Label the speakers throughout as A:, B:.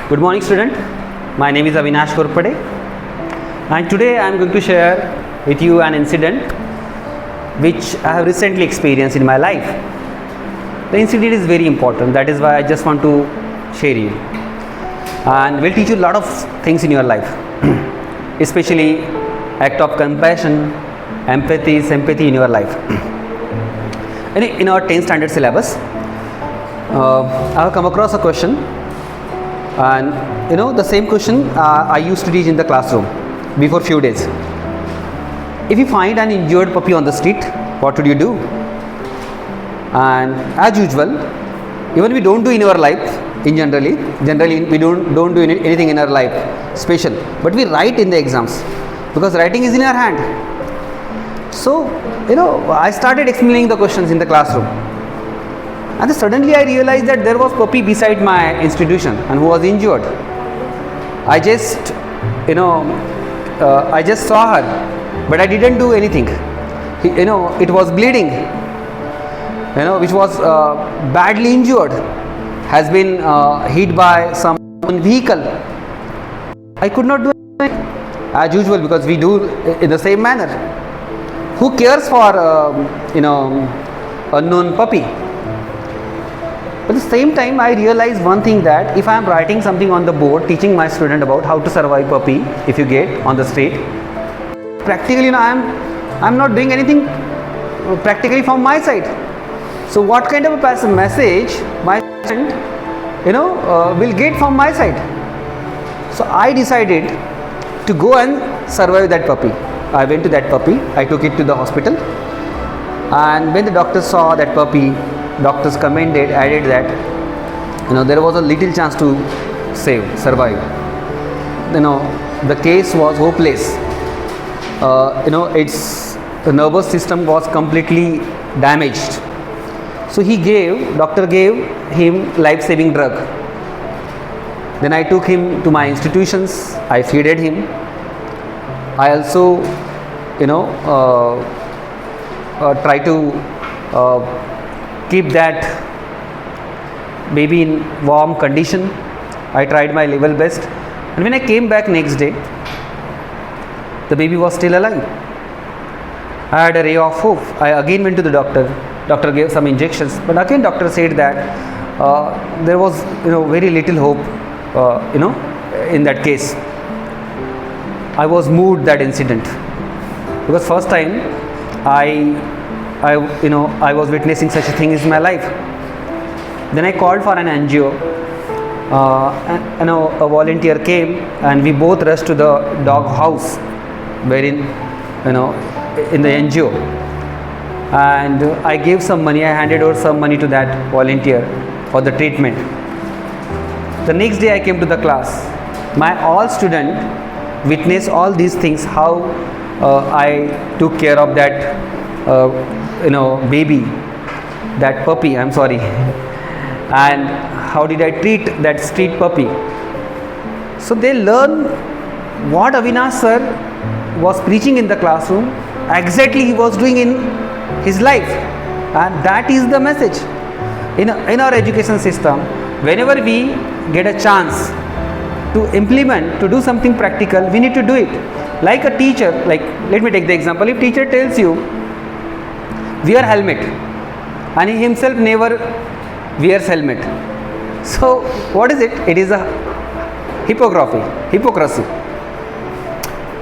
A: Good morning, student. My name is Avinash and today I am going to share with you an incident which I have recently experienced in my life. The incident is very important, that is why I just want to share you, and will teach you a lot of things in your life especially act of compassion, sympathy in your life. In our 10th standard syllabus, I have come across a question, and the same question I used to teach in the classroom before few days. If you find an injured puppy on the street, what would you do? And as usual, even we don't do in our life, generally we don't do anything in our life special, but we write in the exams because writing is in our hand. So I started explaining the questions in the classroom, and then suddenly I realized that there was puppy beside my institution and who was injured. I just saw her, but I didn't do anything. It was bleeding, which was badly injured, has been hit by some vehicle. I could not do it as usual because we do in the same manner. Who cares for unknown puppy? But at the same time, I realized one thing, that if I am writing something on the board teaching my student about how to survive puppy if you get on the street, practically I am not doing anything practically from my side. So what kind of a message my student will get from my side? So I decided to go and survive that puppy. I went to that puppy, I took it to the hospital, and when the doctors saw that puppy, doctors commended, added that there was a little chance to survive. The case was hopeless. Its nervous system was completely damaged. So doctor gave him life-saving drug. Then I took him to my institutions, I feeded him. I also try to keep that baby in warm condition. I tried my level best, and when I came back next day, the baby was still alive. I had a ray of hope. I again went to the doctor. Doctor gave some injections, but again doctor said that there was very little hope in that case. I was moved that incident because first time I was witnessing such a thing in my life. Then I called for an NGO. A volunteer came, and we both rushed to the dog house, wherein in the NGO, and I gave some money. I handed over some money to that volunteer for the treatment. The next day I came to the class. My all student witnessed all these things, how I took care of that baby, that puppy, I'm sorry, and how did I treat that street puppy. So they learn what Avinash sir was preaching in the classroom, exactly he was doing in his life, and that is the message. In our education system, whenever we get a chance to implement, to do something practical, we need to do it. Like a teacher, let me take the example. If teacher tells you wear helmet, and he himself never wears helmet, so what is it? It is a hypocrisy.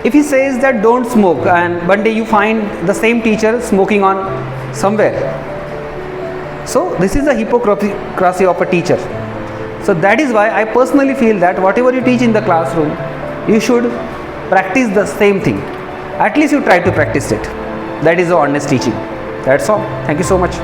A: If he says that don't smoke, and one day you find the same teacher smoking on somewhere, so this is the hypocrisy of a teacher. So that is why I personally feel that whatever you teach in the classroom, you should practice the same thing. At least you try to practice it. That is the honest teaching. That's all. Thank you so much.